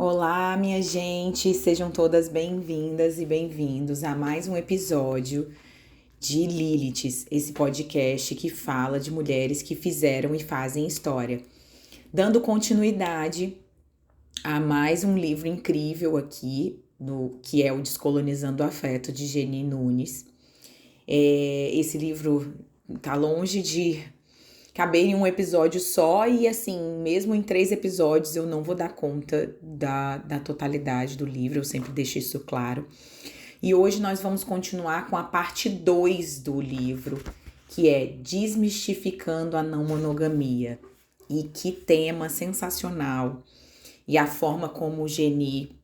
Olá, minha gente, sejam todas bem-vindas e bem-vindos a mais um episódio de Liliths, esse podcast que fala de mulheres que fizeram e fazem história. Dando continuidade a mais um livro incrível aqui, que é o Descolonizando o Afeto, de Geni Nunes. Esse livro tá longe de caber em um episódio só e assim, mesmo em 3 episódios eu não vou dar conta da totalidade do livro, eu sempre deixo isso claro. E hoje nós vamos continuar com a parte 2 do livro, que é Desmistificando a Não Monogamia. E que tema sensacional! E a forma como o Geni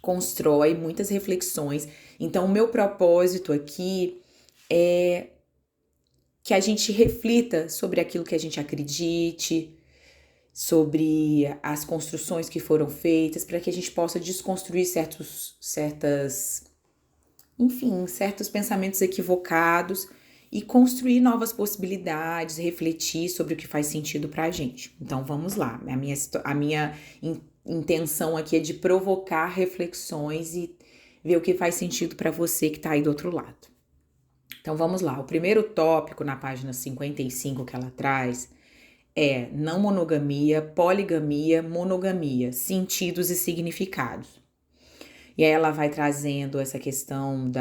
constrói muitas reflexões. Então, o meu propósito aqui é que a gente reflita sobre aquilo que a gente acredite, sobre as construções que foram feitas, para que a gente possa desconstruir certos pensamentos equivocados e construir novas possibilidades, refletir sobre o que faz sentido para a gente. Então vamos lá, a minha intenção aqui é de provocar reflexões e ver o que faz sentido para você que está aí do outro lado. Então vamos lá, o primeiro tópico na página 55 que ela traz é não monogamia, poligamia, monogamia, sentidos e significados. E aí ela vai trazendo essa questão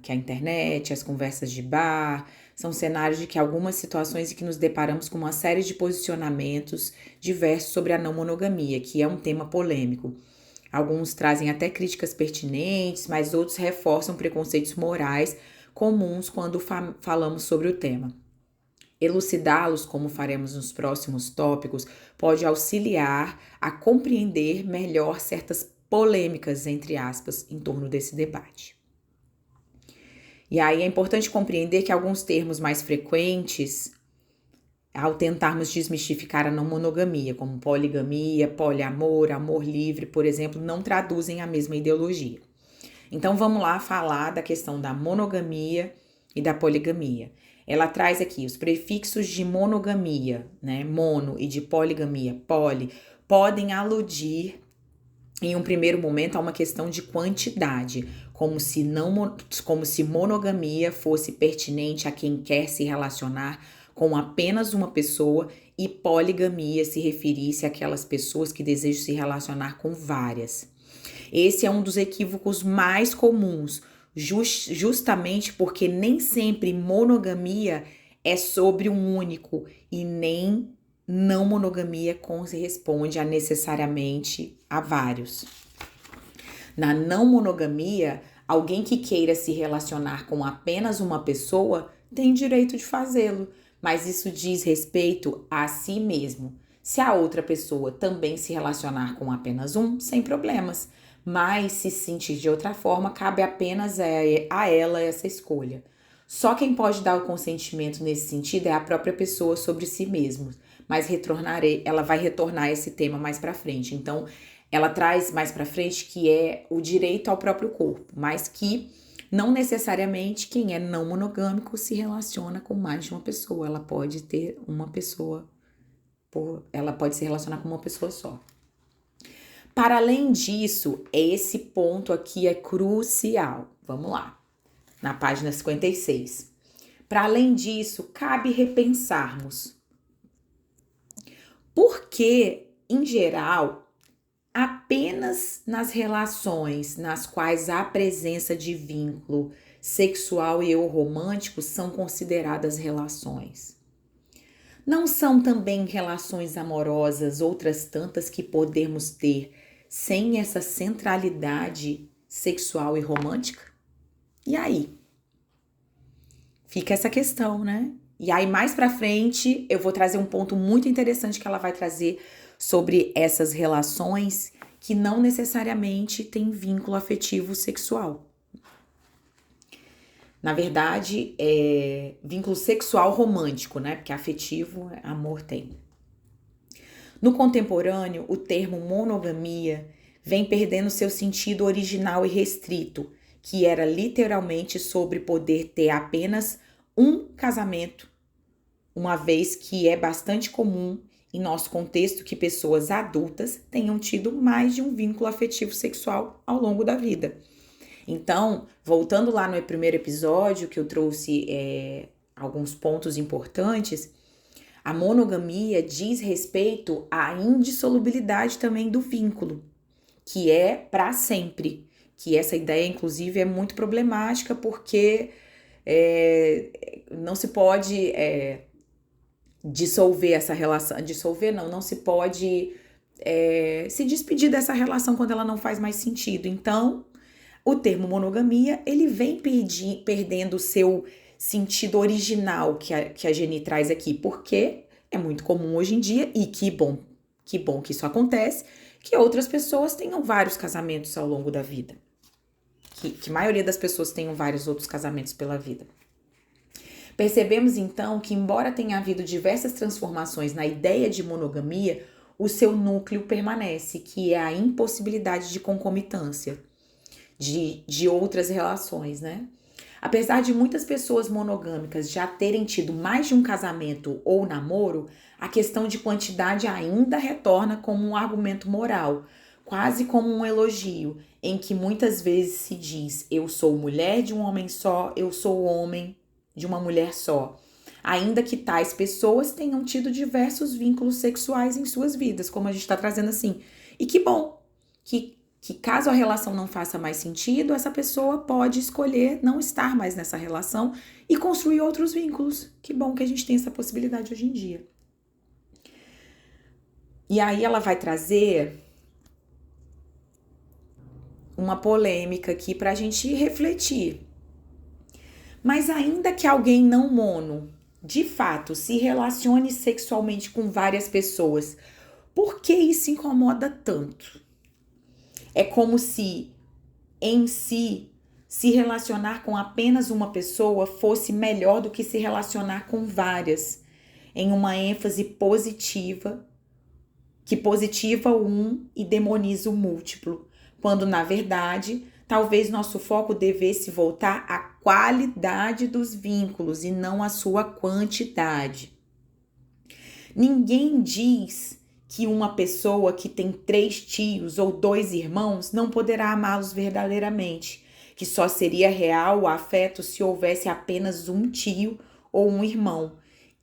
que a internet, as conversas de bar, são cenários de que algumas situações em que nos deparamos com uma série de posicionamentos diversos sobre a não monogamia, que é um tema polêmico. Alguns trazem até críticas pertinentes, mas outros reforçam preconceitos morais comuns quando falamos sobre o tema. Elucidá-los, como faremos nos próximos tópicos, pode auxiliar a compreender melhor certas polêmicas, entre aspas, em torno desse debate. E aí é importante compreender que alguns termos mais frequentes, ao tentarmos desmistificar a não monogamia, como poligamia, poliamor, amor livre, por exemplo, não traduzem a mesma ideologia. Então vamos lá falar da questão da monogamia e da poligamia. Ela traz aqui os prefixos de monogamia, né, mono, e de poligamia, poli, podem aludir em um primeiro momento a uma questão de quantidade, como se monogamia fosse pertinente a quem quer se relacionar com apenas uma pessoa e poligamia se referisse àquelas pessoas que desejam se relacionar com várias. Esse é um dos equívocos mais comuns, justamente porque nem sempre monogamia é sobre um único e nem não monogamia corresponde a necessariamente a vários. Na não monogamia, alguém que queira se relacionar com apenas uma pessoa tem direito de fazê-lo, mas isso diz respeito a si mesmo. Se a outra pessoa também se relacionar com apenas um, sem problemas. Mas se sentir de outra forma, cabe apenas a ela essa escolha. Só quem pode dar o consentimento nesse sentido é a própria pessoa sobre si mesma. Mas ela vai retornar esse tema mais para frente. Então, ela traz mais para frente que é o direito ao próprio corpo, mas que não necessariamente quem é não monogâmico se relaciona com mais de uma pessoa. Ela pode ter uma pessoa, ela pode se relacionar com uma pessoa só. Para além disso, esse ponto aqui é crucial. Vamos lá, na página 56. Para além disso, cabe repensarmos por que, em geral, apenas nas relações nas quais há presença de vínculo sexual e ou romântico são consideradas relações. Não são também relações amorosas outras tantas que podemos ter sem essa centralidade sexual e romântica? E aí? Fica essa questão, né? E aí, mais pra frente, eu vou trazer um ponto muito interessante que ela vai trazer sobre essas relações que não necessariamente têm vínculo afetivo sexual. Na verdade, é vínculo sexual romântico, né? Porque afetivo, amor tem. No contemporâneo, o termo monogamia vem perdendo seu sentido original e restrito, que era literalmente sobre poder ter apenas um casamento, uma vez que é bastante comum em nosso contexto, que pessoas adultas tenham tido mais de um vínculo afetivo sexual ao longo da vida. Então, voltando lá no primeiro episódio, que eu trouxe alguns pontos importantes, a monogamia diz respeito à indissolubilidade também do vínculo, que é para sempre. Que essa ideia, inclusive, é muito problemática porque não se pode dissolver essa relação. Dissolver não se pode se despedir dessa relação quando ela não faz mais sentido. Então, o termo monogamia, ele vem perdendo o seu sentido original que a Geni traz aqui, porque é muito comum hoje em dia, e que bom que isso acontece, que outras pessoas tenham vários casamentos ao longo da vida. Que a maioria das pessoas tenham vários outros casamentos pela vida. Percebemos então que, embora tenha havido diversas transformações na ideia de monogamia, o seu núcleo permanece, que é a impossibilidade de concomitância de outras relações, né? Apesar de muitas pessoas monogâmicas já terem tido mais de um casamento ou namoro, a questão de quantidade ainda retorna como um argumento moral, quase como um elogio, em que muitas vezes se diz: eu sou mulher de um homem só, eu sou homem de uma mulher só. Ainda que tais pessoas tenham tido diversos vínculos sexuais em suas vidas, como a gente está trazendo assim. E que bom que caso a relação não faça mais sentido, essa pessoa pode escolher não estar mais nessa relação e construir outros vínculos. Que bom que a gente tem essa possibilidade hoje em dia. E aí ela vai trazer uma polêmica aqui para a gente refletir. Mas ainda que alguém não mono, de fato, se relacione sexualmente com várias pessoas, por que isso incomoda tanto? É como se, em si, se relacionar com apenas uma pessoa fosse melhor do que se relacionar com várias, em uma ênfase positiva, que positiva o um e demoniza o múltiplo, quando, na verdade, talvez nosso foco devesse voltar à qualidade dos vínculos e não à sua quantidade. Ninguém diz que uma pessoa que tem 3 tios ou 2 irmãos não poderá amá-los verdadeiramente, que só seria real o afeto se houvesse apenas um tio ou um irmão.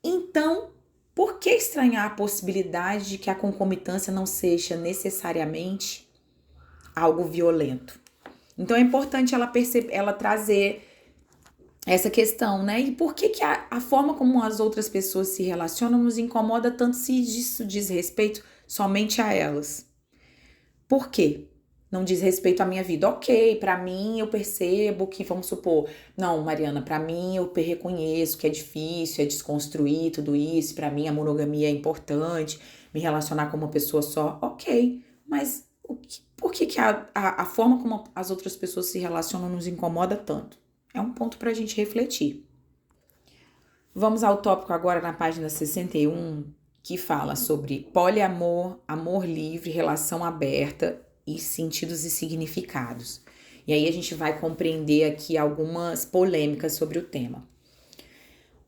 Então, por que estranhar a possibilidade de que a concomitância não seja necessariamente algo violento? Então é importante ela trazer essa questão, né? E por que a forma como as outras pessoas se relacionam nos incomoda tanto se isso diz respeito somente a elas? Por quê? Não diz respeito à minha vida. Ok, pra mim eu percebo que, vamos supor, não, Mariana, pra mim eu reconheço que é difícil, é desconstruir tudo isso, pra mim a monogamia é importante, me relacionar com uma pessoa só, ok, mas por que a forma como as outras pessoas se relacionam nos incomoda tanto? É um ponto para a gente refletir. Vamos ao tópico agora na página 61, que fala sobre poliamor, amor livre, relação aberta e sentidos e significados. E aí a gente vai compreender aqui algumas polêmicas sobre o tema.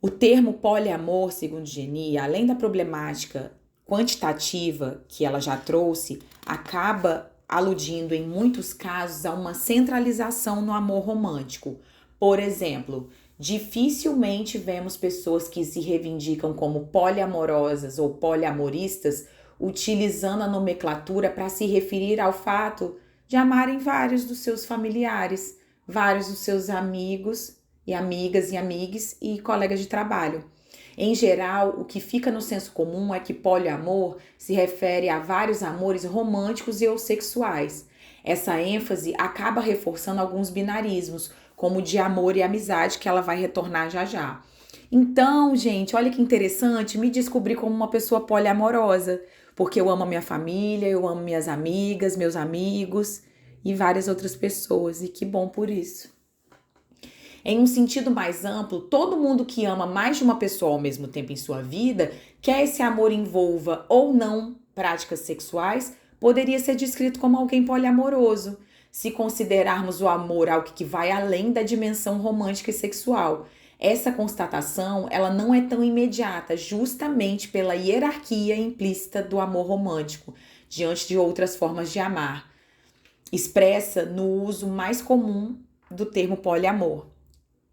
O termo poliamor, segundo Geni, além da problemática quantitativa que ela já trouxe, acaba aludindo em muitos casos a uma centralização no amor romântico. Por exemplo, dificilmente vemos pessoas que se reivindicam como poliamorosas ou poliamoristas utilizando a nomenclatura para se referir ao fato de amarem vários dos seus familiares, vários dos seus amigos e amigas e amigues e colegas de trabalho. Em geral, o que fica no senso comum é que poliamor se refere a vários amores românticos e ou sexuais. Essa ênfase acaba reforçando alguns binarismos, como de amor e amizade, que ela vai retornar já já. Então, gente, olha que interessante, me descobri como uma pessoa poliamorosa, porque eu amo a minha família, eu amo minhas amigas, meus amigos e várias outras pessoas, e que bom por isso. Em um sentido mais amplo, todo mundo que ama mais de uma pessoa ao mesmo tempo em sua vida, quer esse amor envolva ou não práticas sexuais, poderia ser descrito como alguém poliamoroso, se considerarmos o amor algo que vai além da dimensão romântica e sexual. essa constatação, ela não é tão imediata, justamente pela hierarquia implícita do amor romântico, diante de outras formas de amar, expressa no uso mais comum do termo poliamor.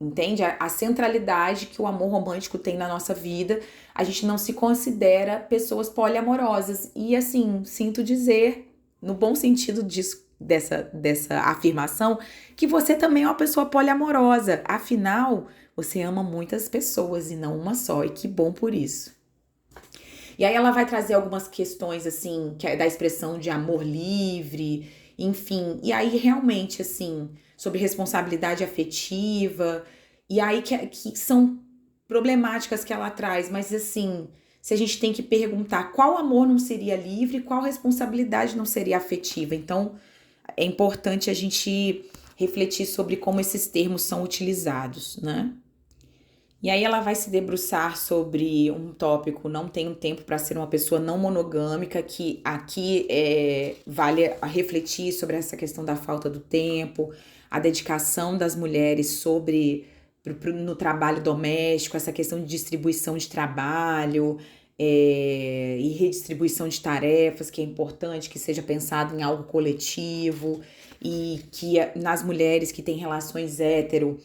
Entende? A centralidade que o amor romântico tem na nossa vida, a gente não se considera pessoas poliamorosas. E assim, sinto dizer, no bom sentido dessa afirmação, que você também é uma pessoa poliamorosa. Afinal, você ama muitas pessoas e não uma só, e que bom por isso. E aí ela vai trazer algumas questões, assim, que é da expressão de amor livre, enfim. E aí, realmente, assim, sobre responsabilidade afetiva, e aí que são problemáticas que ela traz, mas assim, se a gente tem que perguntar qual amor não seria livre, qual responsabilidade não seria afetiva. Então, é importante a gente refletir sobre como esses termos são utilizados, né? E aí ela vai se debruçar sobre um tópico, não tenho tempo para ser uma pessoa não monogâmica, que aqui vale a refletir sobre essa questão da falta do tempo, a dedicação das mulheres no trabalho doméstico, essa questão de distribuição de trabalho e redistribuição de tarefas, que é importante que seja pensado em algo coletivo e que nas mulheres que têm relações hétero,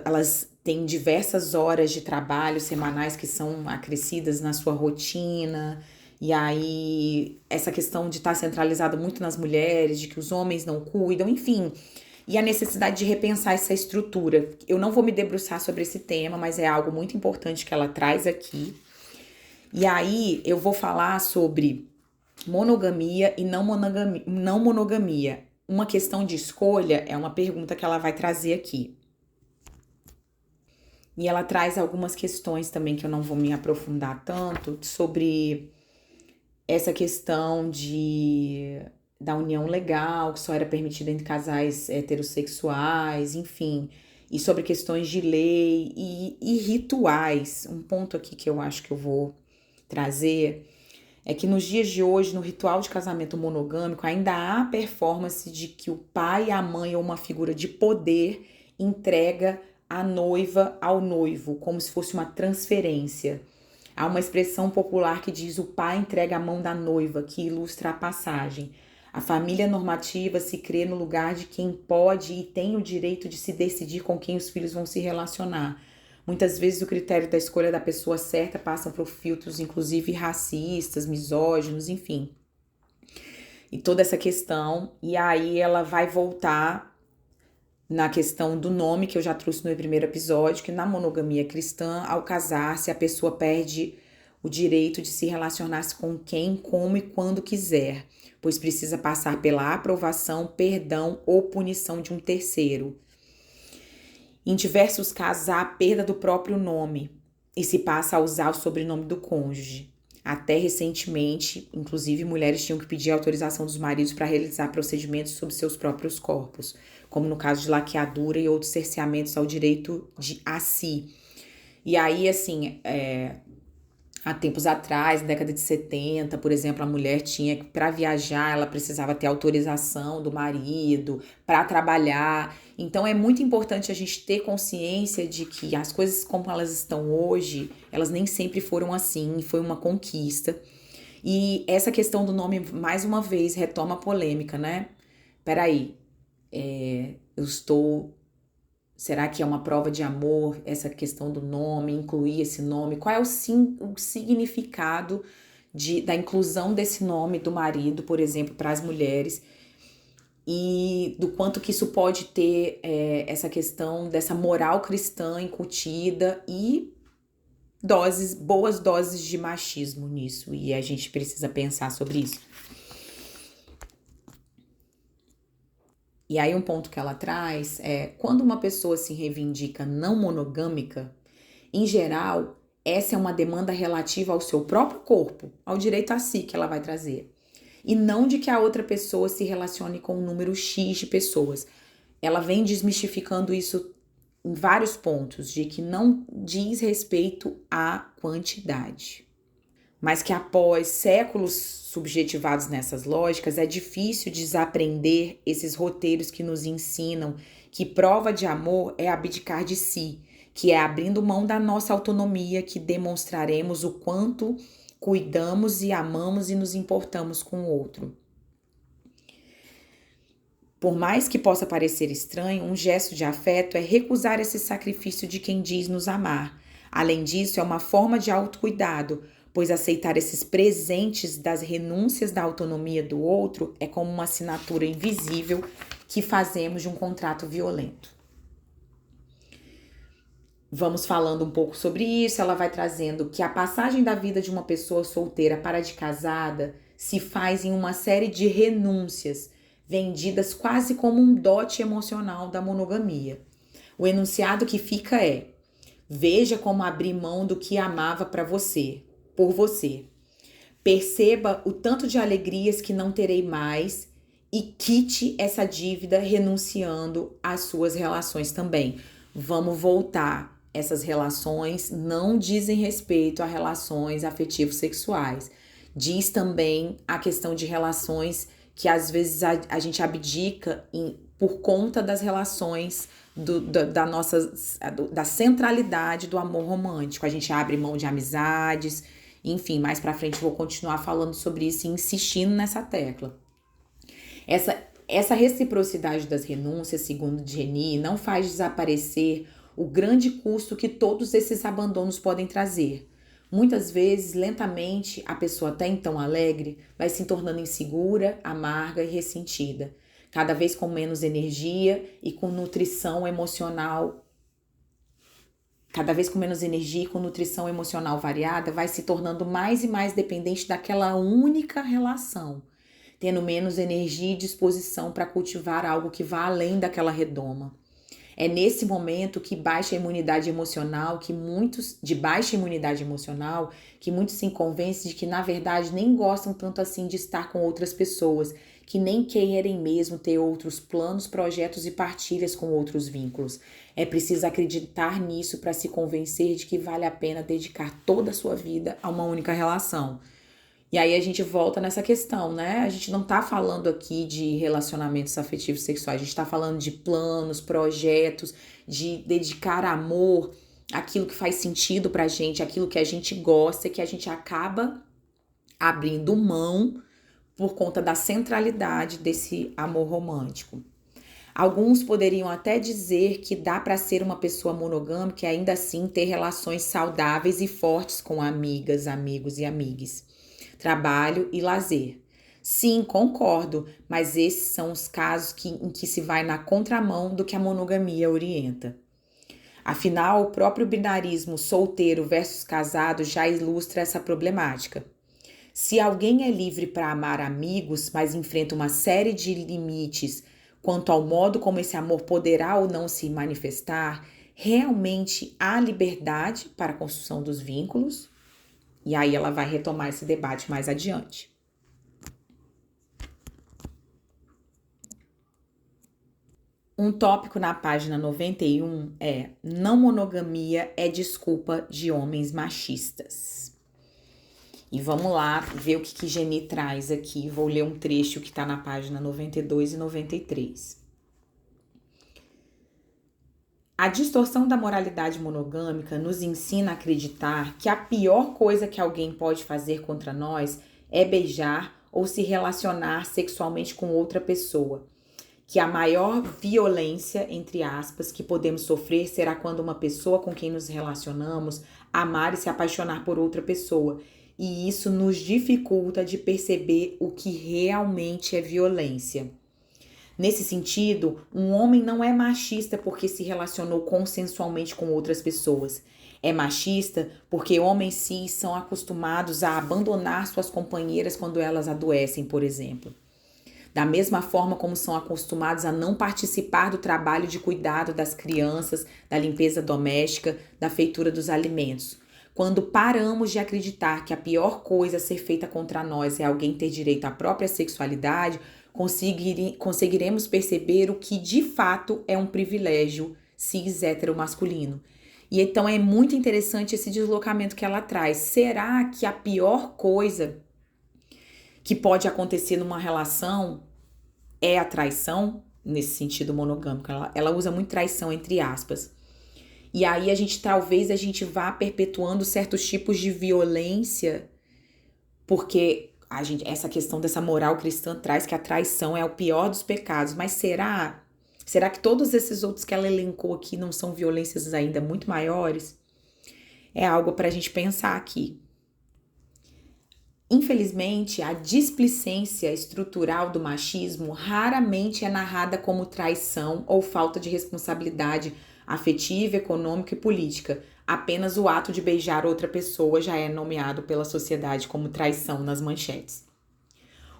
elas têm diversas horas de trabalho semanais que são acrescidas na sua rotina, e aí essa questão de estar centralizada muito nas mulheres, de que os homens não cuidam, enfim, e a necessidade de repensar essa estrutura. Eu não vou me debruçar sobre esse tema, mas é algo muito importante que ela traz aqui. E aí eu vou falar sobre monogamia e não monogamia. Uma questão de escolha é uma pergunta que ela vai trazer aqui. E ela traz algumas questões também que eu não vou me aprofundar tanto, sobre essa questão da união legal, que só era permitida entre casais heterossexuais, enfim, e sobre questões de lei e rituais. Um ponto aqui que eu acho que eu vou trazer é que nos dias de hoje, no ritual de casamento monogâmico, ainda há a performance de que o pai, a mãe ou uma figura de poder entrega a noiva ao noivo, como se fosse uma transferência. Há uma expressão popular que diz: o pai entrega a mão da noiva, que ilustra a passagem. A família normativa se crê no lugar de quem pode e tem o direito de se decidir com quem os filhos vão se relacionar. Muitas vezes o critério da escolha da pessoa certa passa por filtros, inclusive racistas, misóginos, enfim. E toda essa questão. E aí ela vai voltar na questão do nome, que eu já trouxe no primeiro episódio, que na monogamia cristã, ao casar-se, a pessoa perde o direito de se relacionar com quem, como e quando quiser, pois precisa passar pela aprovação, perdão ou punição de um terceiro. Em diversos casos, há a perda do próprio nome e se passa a usar o sobrenome do cônjuge. Até recentemente, inclusive, mulheres tinham que pedir autorização dos maridos para realizar procedimentos sobre seus próprios corpos, como no caso de laqueadura e outros cerceamentos ao direito a si. E aí, assim, há tempos atrás, na década de 70, por exemplo, a mulher tinha que, para viajar, ela precisava ter autorização do marido para trabalhar. Então é muito importante a gente ter consciência de que as coisas como elas estão hoje, elas nem sempre foram assim, foi uma conquista. E essa questão do nome, mais uma vez, retoma a polêmica, né? Peraí, será que é uma prova de amor essa questão do nome, incluir esse nome? Qual é o significado da inclusão desse nome do marido, por exemplo, para as mulheres? E do quanto que isso pode ter essa questão dessa moral cristã incutida e boas doses de machismo nisso. E a gente precisa pensar sobre isso. E aí um ponto que ela traz é: quando uma pessoa se reivindica não monogâmica, em geral, essa é uma demanda relativa ao seu próprio corpo, ao direito a si que ela vai trazer. E não de que a outra pessoa se relacione com um número X de pessoas. Ela vem desmistificando isso em vários pontos, de que não diz respeito à quantidade. mas que após séculos subjetivados nessas lógicas, é difícil desaprender esses roteiros que nos ensinam que prova de amor é abdicar de si, que é abrindo mão da nossa autonomia que demonstraremos o quanto cuidamos e amamos e nos importamos com o outro. Por mais que possa parecer estranho, um gesto de afeto é recusar esse sacrifício de quem diz nos amar. Além disso, é uma forma de autocuidado, pois aceitar esses presentes das renúncias da autonomia do outro é como uma assinatura invisível que fazemos de um contrato violento. Vamos falando um pouco sobre isso, ela vai trazendo que a passagem da vida de uma pessoa solteira para a de casada se faz em uma série de renúncias, vendidas quase como um dote emocional da monogamia. O enunciado que fica é: veja como abrir mão do que amava por você. Perceba o tanto de alegrias que não terei mais e quite essa dívida renunciando às suas relações também. Vamos voltar. Essas relações não dizem respeito a relações afetivo-sexuais. Diz também a questão de relações que às vezes a gente abdica por conta das relações da centralidade do amor romântico. A gente abre mão de amizades, enfim, mais pra frente eu vou continuar falando sobre isso e insistindo nessa tecla. Essa reciprocidade das renúncias, segundo Jenny, não faz desaparecer o grande custo que todos esses abandonos podem trazer. Muitas vezes, lentamente, a pessoa até então alegre vai se tornando insegura, amarga e ressentida, cada vez com menos energia e com nutrição emocional. Cada vez com menos energia e com nutrição emocional variada, vai se tornando mais e mais dependente daquela única relação, tendo menos energia e disposição para cultivar algo que vá além daquela redoma. É nesse momento que baixa imunidade emocional, que muitos se convencem de que na verdade nem gostam tanto assim de estar com outras pessoas, que nem querem mesmo ter outros planos, projetos e partilhas com outros vínculos. É preciso acreditar nisso para se convencer de que vale a pena dedicar toda a sua vida a uma única relação. E aí a gente volta nessa questão, né? A gente não tá falando aqui de relacionamentos afetivos sexuais, a gente tá falando de planos, projetos, de dedicar amor, aquilo que faz sentido pra gente, aquilo que a gente gosta, que a gente acaba abrindo mão por conta da centralidade desse amor romântico. Alguns poderiam até dizer que dá para ser uma pessoa monogâmica e ainda assim ter relações saudáveis e fortes com amigas, amigos e amigues. Trabalho e lazer. Sim, concordo, mas esses são os casos em que se vai na contramão do que a monogamia orienta. Afinal, o próprio binarismo solteiro versus casado já ilustra essa problemática. Se alguém é livre para amar amigos, mas enfrenta uma série de limites quanto ao modo como esse amor poderá ou não se manifestar, realmente há liberdade para a construção dos vínculos? E aí ela vai retomar esse debate mais adiante. Um tópico na página 91 é: não monogamia é desculpa de homens machistas. E vamos lá ver o que Jenny traz aqui. Vou ler um trecho que está na página 92 e 93. A distorção da moralidade monogâmica nos ensina a acreditar que a pior coisa que alguém pode fazer contra nós é beijar ou se relacionar sexualmente com outra pessoa. Que a maior violência, entre aspas, que podemos sofrer será quando uma pessoa com quem nos relacionamos amar e se apaixonar por outra pessoa. E isso nos dificulta de perceber o que realmente é violência. Nesse sentido, um homem não é machista porque se relacionou consensualmente com outras pessoas. É machista porque homens cis são acostumados a abandonar suas companheiras quando elas adoecem, por exemplo. Da mesma forma como são acostumados a não participar do trabalho de cuidado das crianças, da limpeza doméstica, da feitura dos alimentos. Quando paramos de acreditar que a pior coisa a ser feita contra nós é alguém ter direito à própria sexualidade, conseguiremos perceber o que de fato é um privilégio cis hétero masculino. E então é muito interessante esse deslocamento que ela traz. Será que a pior coisa que pode acontecer numa relação é a traição? Nesse sentido monogâmico, ela usa muito traição entre aspas. E aí talvez a gente vá perpetuando certos tipos de violência, porque essa questão dessa moral cristã traz que a traição é o pior dos pecados. Mas será que todos esses outros que ela elencou aqui não são violências ainda muito maiores? É algo para a gente pensar aqui. Infelizmente, a displicência estrutural do machismo raramente é narrada como traição ou falta de responsabilidade afetiva, econômica e política. Apenas o ato de beijar outra pessoa já é nomeado pela sociedade como traição nas manchetes.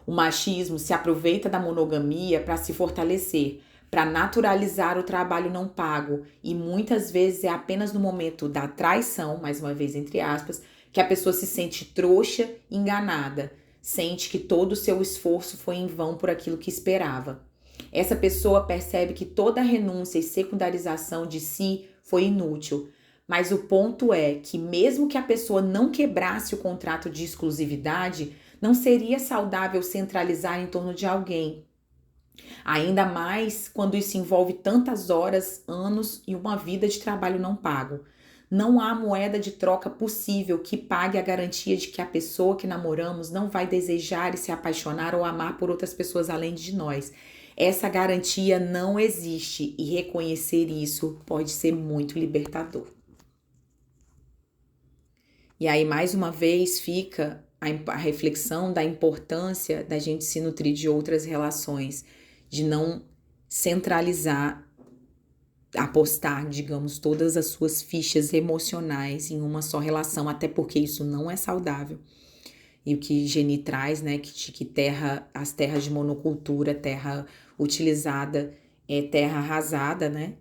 O machismo se aproveita da monogamia para se fortalecer, para naturalizar o trabalho não pago, e muitas vezes é apenas no momento da traição, mais uma vez entre aspas, que a pessoa se sente trouxa, enganada, sente que todo o seu esforço foi em vão por aquilo que esperava. Essa pessoa percebe que toda a renúncia e secundarização de si foi inútil, mas o ponto é que mesmo que a pessoa não quebrasse o contrato de exclusividade, não seria saudável centralizar em torno de alguém. Ainda mais quando isso envolve tantas horas, anos e uma vida de trabalho não pago. Não há moeda de troca possível que pague a garantia de que a pessoa que namoramos não vai desejar e se apaixonar ou amar por outras pessoas além de nós. Essa garantia não existe e reconhecer isso pode ser muito libertador. E aí, mais uma vez, fica a reflexão da importância da gente se nutrir de outras relações, de não centralizar, apostar, digamos, todas as suas fichas emocionais em uma só relação, até porque isso não é saudável. E o que Geni traz, né, que as terras de monocultura, terra utilizada é terra arrasada, né?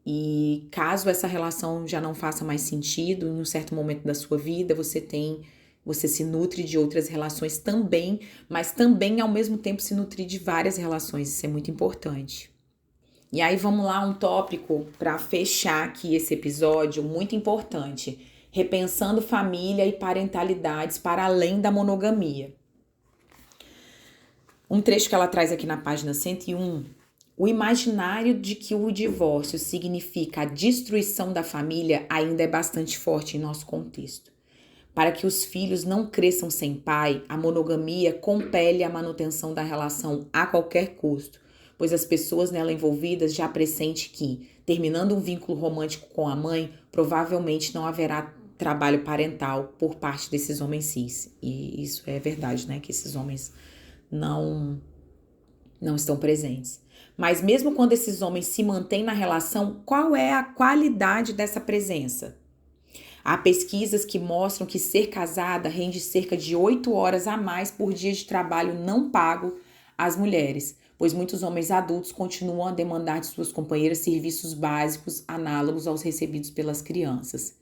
E caso essa relação já não faça mais sentido, em um certo momento da sua vida, você se nutre de outras relações também, mas também ao mesmo tempo se nutrir de várias relações, isso é muito importante. E aí vamos lá, um tópico para fechar aqui esse episódio, muito importante. Repensando família e parentalidades para além da monogamia. Um trecho que ela traz aqui na página 101. O imaginário de que o divórcio significa a destruição da família ainda é bastante forte em nosso contexto. Para que os filhos não cresçam sem pai, a monogamia compele a manutenção da relação a qualquer custo, pois as pessoas nela envolvidas já pressentem que, terminando um vínculo romântico com a mãe, provavelmente não haverá trabalho parental por parte desses homens cis. E isso é verdade, né? Que esses homens não estão presentes. Mas mesmo quando esses homens se mantêm na relação, qual é a qualidade dessa presença? Há pesquisas que mostram que ser casada rende cerca de 8 horas a mais por dia de trabalho não pago às mulheres, pois muitos homens adultos continuam a demandar de suas companheiras serviços básicos análogos aos recebidos pelas crianças.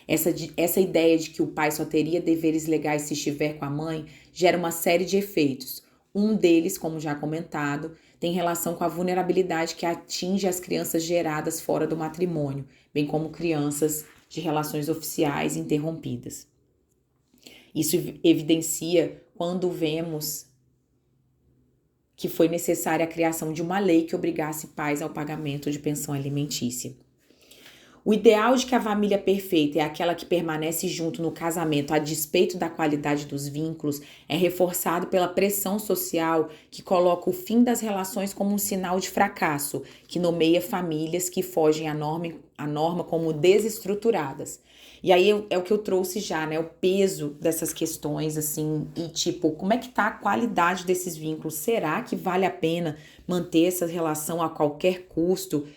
Essa ideia de que o pai só teria deveres legais se estiver com a mãe gera uma série de efeitos. Um deles, como já comentado, tem relação com a vulnerabilidade que atinge as crianças geradas fora do matrimônio, bem como crianças de relações oficiais interrompidas. Isso evidencia quando vemos que foi necessária a criação de uma lei que obrigasse pais ao pagamento de pensão alimentícia. O ideal de que a família perfeita é aquela que permanece junto no casamento a despeito da qualidade dos vínculos é reforçado pela pressão social que coloca o fim das relações como um sinal de fracasso, que nomeia famílias que fogem à norma como desestruturadas. E aí é o que eu trouxe já, né? O peso dessas questões, assim, e tipo, como é que tá a qualidade desses vínculos? Será que vale a pena manter essa relação a qualquer custo?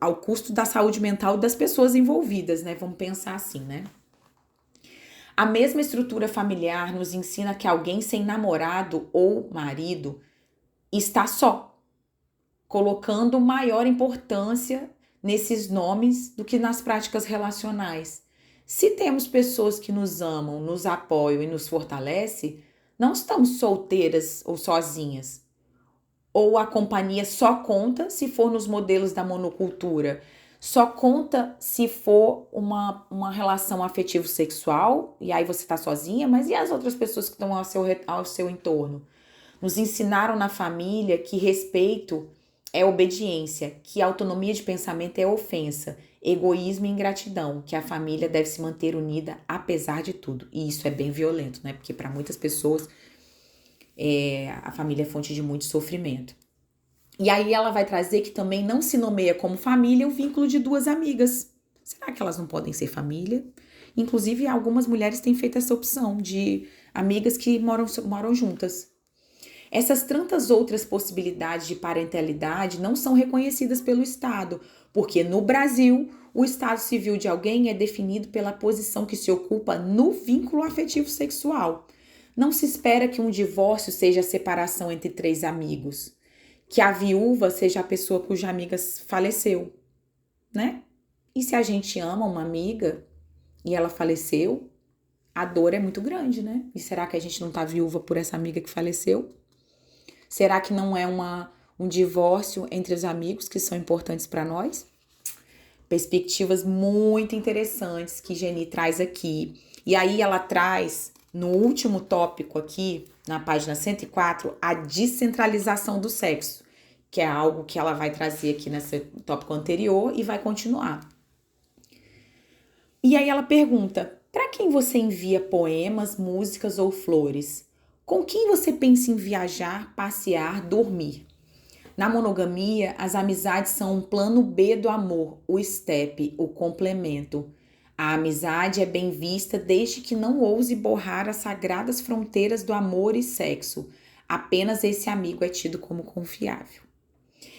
Ao custo da saúde mental das pessoas envolvidas, né? Vamos pensar assim, né? A mesma estrutura familiar nos ensina que alguém sem namorado ou marido está só, colocando maior importância nesses nomes do que nas práticas relacionais. Se temos pessoas que nos amam, nos apoiam e nos fortalecem, não estamos solteiras ou sozinhas. Ou a companhia só conta se for nos modelos da monocultura. Só conta se for uma relação afetivo-sexual, e aí você tá sozinha, mas e as outras pessoas que estão ao seu entorno? Nos ensinaram na família que respeito é obediência, que autonomia de pensamento é ofensa, egoísmo e ingratidão, que a família deve se manter unida apesar de tudo. E isso é bem violento, né? Porque para muitas pessoas a família é fonte de muito sofrimento. E aí ela vai trazer que também não se nomeia como família o vínculo de duas amigas. Será que elas não podem ser família? Inclusive, algumas mulheres têm feito essa opção de amigas que moram juntas. Essas tantas outras possibilidades de parentalidade não são reconhecidas pelo Estado, porque no Brasil, o estado civil de alguém é definido pela posição que se ocupa no vínculo afetivo sexual. Não se espera que um divórcio seja a separação entre três amigos, que a viúva seja a pessoa cuja amiga faleceu, né? E se a gente ama uma amiga e ela faleceu, a dor é muito grande, né? E será que a gente não tá viúva por essa amiga que faleceu? Será que não é um divórcio entre os amigos que são importantes para nós? Perspectivas muito interessantes que Geni traz aqui. E aí ela traz, no último tópico aqui, na página 104, a descentralização do sexo, que é algo que ela vai trazer aqui nesse tópico anterior e vai continuar. E aí ela pergunta: para quem você envia poemas, músicas ou flores? Com quem você pensa em viajar, passear, dormir? Na monogamia, as amizades são um plano B do amor, o step, o complemento. A amizade é bem vista desde que não ouse borrar as sagradas fronteiras do amor e sexo. Apenas esse amigo é tido como confiável.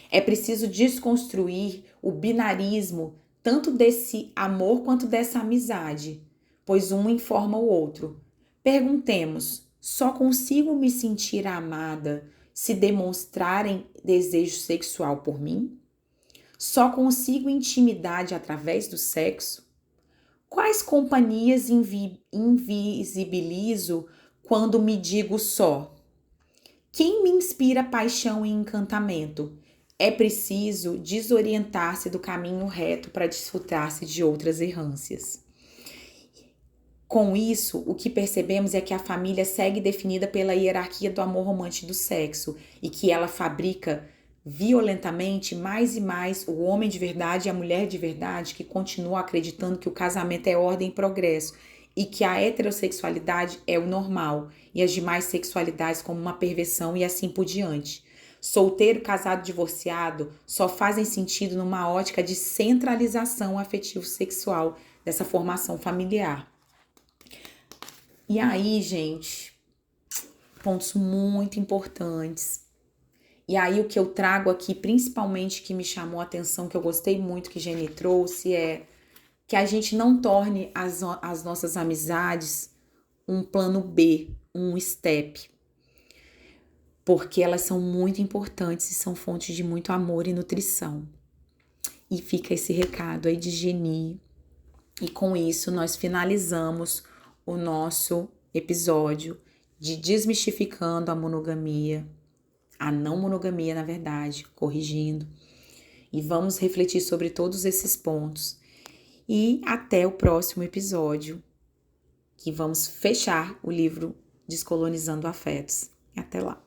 É preciso desconstruir o binarismo tanto desse amor quanto dessa amizade, pois um informa o outro. Perguntemos: só consigo me sentir amada se demonstrarem desejo sexual por mim? Só consigo intimidade através do sexo? Quais companhias invisibilizo quando me digo só? Quem me inspira paixão e encantamento? É preciso desorientar-se do caminho reto para desfrutar-se de outras errâncias. Com isso, o que percebemos é que a família segue definida pela hierarquia do amor romântico e do sexo e que ela fabrica violentamente mais e mais o homem de verdade e a mulher de verdade que continua acreditando que o casamento é ordem e progresso e que a heterossexualidade é o normal e as demais sexualidades como uma perversão e assim por diante. Solteiro, casado, divorciado só fazem sentido numa ótica de centralização afetivo-sexual dessa formação familiar. E aí, gente, pontos muito importantes. E aí, o que eu trago aqui, principalmente que me chamou a atenção, que eu gostei muito que Geni trouxe, é que a gente não torne as nossas amizades um plano B, um step. Porque elas são muito importantes e são fontes de muito amor e nutrição. E fica esse recado aí de Geni. E com isso, nós finalizamos o nosso episódio de Desmistificando a Monogamia, a não monogamia, na verdade, corrigindo. E vamos refletir sobre todos esses pontos. E até o próximo episódio, que vamos fechar o livro Descolonizando Afetos. Até lá!